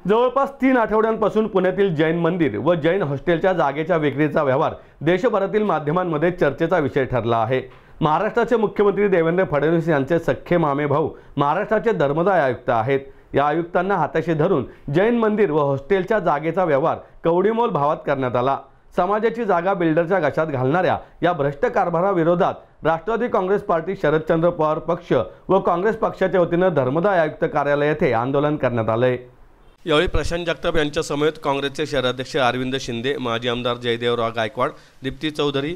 जवळपास 3 आठवड्यांपासून पुण्यातील जैन मंदिर व जैन हॉस्टेलच्या जागेच्या विक्रीचा व्यवहार देशभरातील माध्यमांमध्ये चर्चेचा विषय ठरला आहे। महाराष्ट्राचे मुख्यमंत्री देवेंद्र फडणवीस यांचे सख्खे मामे भाऊ महाराष्ट्राचे धर्मदाय आयुक्त आहेत। या आयुक्तांना हाताशी धरून जैन मंदिर व हॉस्टेलच्या जागेचा व्यवहार कवडीमोल भावात करण्यात आला। समाजाची जागा बिल्डरच्या घशात घालणाऱ्या या भ्रष्ट कारभाराविरोधात राष्ट्रवादी काँग्रेस पार्टी शरदचंद्र पवार पक्ष व काँग्रेस पक्षाच्या वतीने धर्मदाय आयुक्त कार्यालय येथे आंदोलन करण्यात आले। यावेळी प्रशांत जगताप यांच्या समेत काँग्रेसचे शहराध्यक्ष अरविंद शिंदे, माजी आमदार जयदेवराव गायकवाड, दीप्ती चौधरी,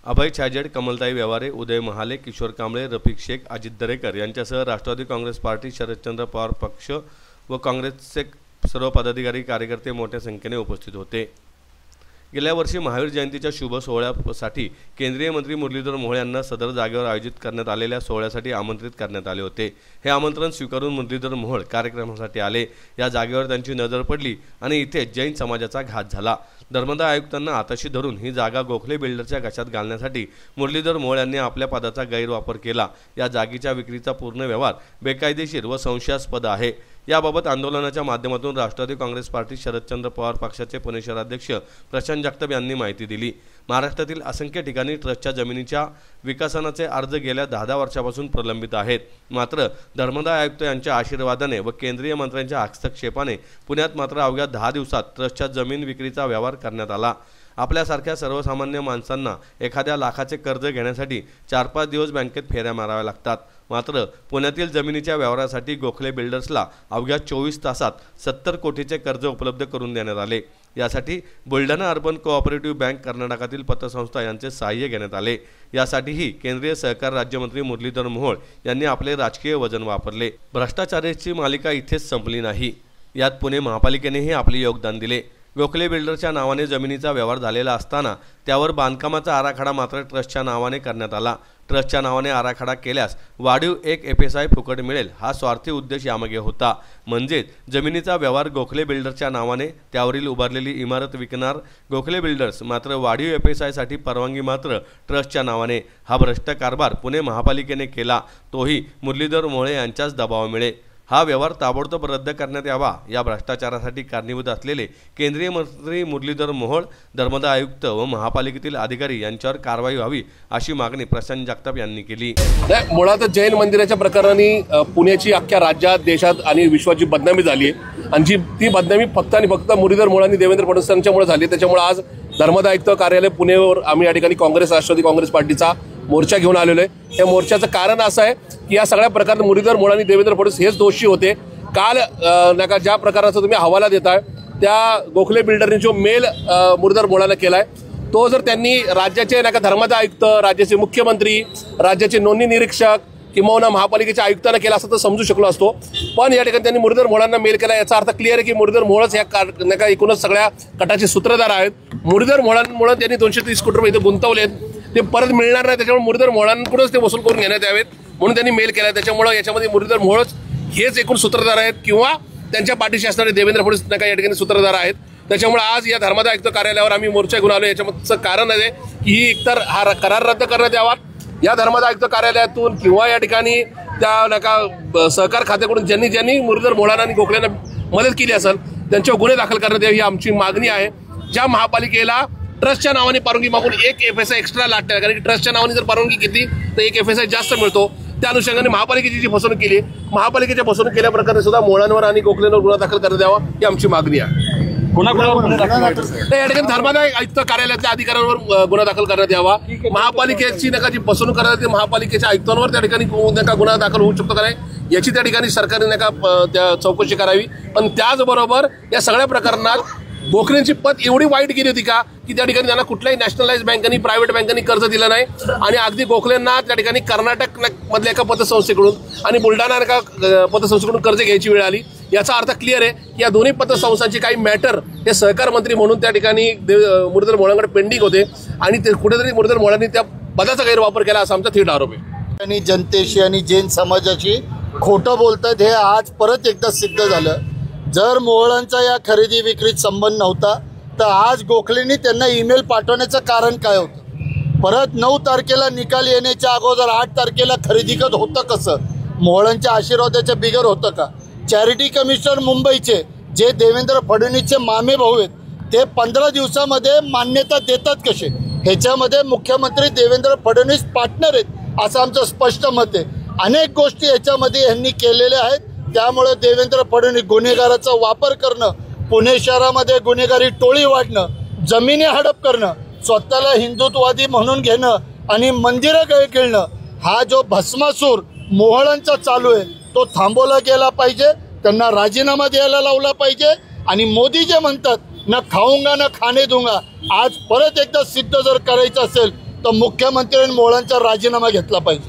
अभय छाजेड, कमलताई व्यवहारे, उदय महाले, किशोर कांबळे, रफिक शेख, अजित दरेकर यांच्यासह राष्ट्रवादी काँग्रेस पार्टी शरदचंद्र पवार पक्ष व काँग्रेसचे सर्व पदाधिकारी कार्यकर्ते मोठ्या संख्येने उपस्थित होते। गेल्या वर्षी महावीर जयंतीच्या शुभ सोहळ्यासाठी केंद्रीय मंत्री मुरलीधर मोहोळ यांना सदर जागेवर आयोजित करण्यात आलेल्या सोहळ्यासाठी आमंत्रित करण्यात आले होते। हे आमंत्रण स्वीकारून मुरलीधर मोहोळ कार्यक्रमासाठी आले। या जागेवर त्यांची नजर पडली आणि इथे जैन समाजाचा घात झाला। धर्मदाय आयुक्तांना हाताशी धरून ही जागा गोखले बिल्डरच्या घशात घालण्यासाठी मुरलीधर मोहोळ यांनी आपल्या पदाचा गैरवापर केला। या जागेच्या विक्रीचा पूर्ण व्यवहार बेकायदेशीर व संशयास्पद आहे। याबाबत आंदोलनाच्या माध्यमातून राष्ट्रवादी काँग्रेस पार्टी शरदचंद्र पवार पक्षाचे पुणे शहराध्यक्ष प्रशांत जगताप यांनी माहिती दिली। महाराष्ट्रातील असंख्य ठिकाणी ट्रस्टच्या जमिनीच्या विकासनाचे अर्ज गेल्या 10 वर्षापासून प्रलंबित आहेत। मात्र धर्मदाय आयुक्त यांच्या आशीर्वादाने व केंद्रीय मंत्र्यांच्या हस्तक्षेपाने पुण्यात मात्र अवघ्या 10 दिवसात ट्रस्टच्या जमीन विक्रीचा व्यवहार करण्यात आला। आपल्यासारख्या सर्वसामान्य माणसांना एखाद्या लाखाचे कर्ज घेण्यासाठी 4-5 दिवस बँकेत फेऱ्या माराव्या लागतात। मात्र पुण्यातील जमिनीच्या व्यवहारासाठी गोखले बिल्डर्सला अवघ्या 24 तासात 70 कोटीचे कर्ज उपलब्ध करून देण्यात आले। यासाठी बुलढाणा अर्बन कोऑपरेटिव्ह बँक, कर्नाटकातील पतसंस्था यांचे सहाय्य घेण्यात आले। यासाठीही केंद्रीय सहकार राज्यमंत्री मुरलीधर मोहोळ यांनी आपले राजकीय वजन वापरले। भ्रष्टाचाराची मालिका इथेच संपली नाही, यात पुणे महापालिकेनेही आपले योगदान दिले। गोखले बिल्डरच्या नावाने जमिनीचा व्यवहार झालेला असताना त्यावर बांधकामाचा आराखडा मात्र ट्रस्टच्या नावाने करण्यात आला। ट्रस्टच्या नावाने आराखडा केल्यास वाढीव एक FSI फुकट मिळेल हा स्वार्थी उद्देश यामागे होता। म्हणजेच जमिनीचा व्यवहार गोखले बिल्डरच्या नावाने, त्यावरील उभारलेली इमारत विकणार गोखले बिल्डर्स, मात्र वाढीव FSI साठी परवानगी मात्र ट्रस्टच्या नावाने। हा भ्रष्ट कारभार पुणे महापालिकेने केला, तोही मुरलीधर मोहोळ यांच्याच दबावामुळे। हा व्यवहार ताबडतोब रद्द करण्यात यावा। या भ्रष्टाचारासाठी कारणीभूत असलेले केंद्रीय मंत्री मुरलीधर मोहोळ, धर्मदाय आयुक्त व महापालिकेतील अधिकारी यांच्यावर कारवाई व्हावी अशी मागणी प्रशांत जगताप यांनी केली। मुळात जैन मंदिराच्या प्रकरणाने पुण्याची अख्ख्या राज्यात, देशात आणि विश्वाची बदनामी झाली आहे आणि ती बदनामी फक्त आणि फक्त मुरलीधर मोहोळ आणि देवेंद्र फडणवीस यांच्यामुळे झाली। त्याच्यामुळे आज धर्मदाय आयुक्त कार्यालय पुणेवर आम्ही या ठिकाणी राष्ट्रवादी काँग्रेस पार्टीचा मोर्चा घेऊन आलेलो आहे। या मोर्चाचं कारण असं आहे की या सगळ्या प्रकारात मुरलीधर मोहोळ आणि देवेंद्र फडणवीस हेच दोषी होते। काल नका ज्या प्रकाराचा तुम्ही हवाला देताय त्या गोखले बिल्डरने जो मेल मुरलीधर मोहोळांना केलाय, तो जर त्यांनी राज्याचे धर्मदाय आयुक्त, राज्याचे मुख्यमंत्री, राज्याचे नोंदणी निरीक्षक किंवा महापालिकेच्या आयुक्तांना केला असं तर समजू शकलो असतो। पण या ठिकाणी त्यांनी मुरलीधर मोहोळांना मेल केला, याचा अर्थ क्लिअर आहे की मुरलीधर मोहोळच या एकूणच सगळ्या कटाचे सूत्रधार आहेत। मुरलीधर मोहोळांमुळे त्यांनी 230 कोटी रुपये इथे गुंतवलेत, ते परत मिळणार नाही। त्याच्यामुळे मुरलीधर मोहोळांकडूनच ते वसूल करून घेण्यात यावेत म्हणून त्यांनी मेल केला। त्याच्यामुळे याच्यामध्ये मुरलीधर मोहोळच हेच एकूण सूत्रधार आहेत किंवा त्यांच्या पाठीशी असणारे देवेंद्र फडणवीस या ठिकाणी सूत्रधार आहेत। त्याच्यामुळे आज या धर्मदाय आयुक्त कार्यालयावर आम्ही मोर्चा घेऊन आलो। याच्याचं कारण आहे की ही एकतर हा करार रद्द करण्यात यावा या धर्मदाय आयुक्त कार्यालयातून किंवा या ठिकाणी त्या सहकार खात्याकडून ज्यांनी मुरलीधर मोहोळांना आणि गोखलेंना मदत केली असेल त्यांच्यावर गुन्हे दाखल करण्यात यावे ही आमची मागणी आहे। ज्या महापालिकेला ट्रस्टच्या नावाने परवानगी मागून एक FSI एक्स्ट्रा लागते, कारण की ट्रस्टच्या नावाने जर परवानगी घेतली तर एक FSI जास्त मिळतो, त्या अनुषंगाने महापालिकेची जी फसवणूक केली, महापालिकेच्या फसवणूक केल्या प्रकारे सुद्धा मोहोळांवर आणि गोखलेंवर गुन्हा दाखल करण्यात यावा ही आमची मागणी आहे। या ठिकाणी धर्मदाय आयुक्त कार्यालयातल्या अधिकाऱ्यांवर गुन्हा दाखल करण्यात यावा। महापालिकेची जी फसवणूक करण्यात महापालिकेच्या आयुक्तांवर त्या ठिकाणी गुन्हा दाखल होऊ शकतो का नाही याची त्या ठिकाणी सरकारने त्या चौकशी करावी। पण त्याचबरोबर या सगळ्या प्रकरणात गोखलेंची पत एवढी वाईट गेली होती का की त्या ठिकाणी त्यांना कुठल्याही नॅशनलाइज बँकांनी, प्रायव्हेट बँकांनी कर्ज दिलं नाही आणि अगदी गोखलेंना त्या ठिकाणी कर्नाटक मधल्या एका पतसंस्थेकडून आणि बुलढाणा एका पतसंस्थेकडून कर्ज घ्यायची वेळ आली। याचा अर्थ क्लिअर आहे की या दोन्ही पतसंस्थांची काही मॅटर हे सहकार मंत्री म्हणून त्या ठिकाणी मुरलीधर मोहोळांकडे पेंडिंग होते आणि ते कुठेतरी मुरलीधर मोहोळांनी त्या पदाचा गैरवापर केला असा आमचा थेट आरोप आहे। आणि जनतेशी आणि जैन समाजाशी खोटं बोलतात हे आज परत एकदा सिद्ध झालं। जर मोहोळांचा या खरेदी विक्रीत संबंध नव्हता तर आज गोखलेंनी त्यांना ईमेल पाठवण्याचं कारण काय होतं? परत 9 तारखेला निकाल येण्याच्या अगोदर 8 तारखेला खरेदी होतं कसं? मोहोळांच्या आशीर्वादाच्या बिगर होतं का? चॅरिटी कमिशनर मुंबईचे जे देवेंद्र फडणवीसचे मामे भाऊ आहेत ते 15 दिवसामध्ये मान्यता देतात कसे? ह्याच्यामध्ये मुख्यमंत्री देवेंद्र फडणवीस पार्टनर आहेत असं आमचं स्पष्ट मत आहे. अनेक गोष्टी याच्यामध्ये यांनी केलेल्या आहेत. त्यामुळे देवेंद्र फडणवीस गुन्हेगाराचा वापर करणं, पुणे शहरामध्ये गुन्हेगारी टोळी वाढणं, जमिनी हडप करणं, स्वतःला हिंदुत्ववादी म्हणून घेणं आणि मंदिरं गिळणं, हा जो भस्मासूर मोहळांचा चालू आहे तो थांबवला गेला पाहिजे. त्यांना राजीनामा द्यायला लावला पाहिजे. आणि मोदी जे म्हणतात ना खाऊंगा ना खाणे दूंगा, आज परत एकदा सिद्ध जर करायचं असेल तर मुख्यमंत्र्यांनी मोहळांचा राजीनामा घेतला पाहिजे.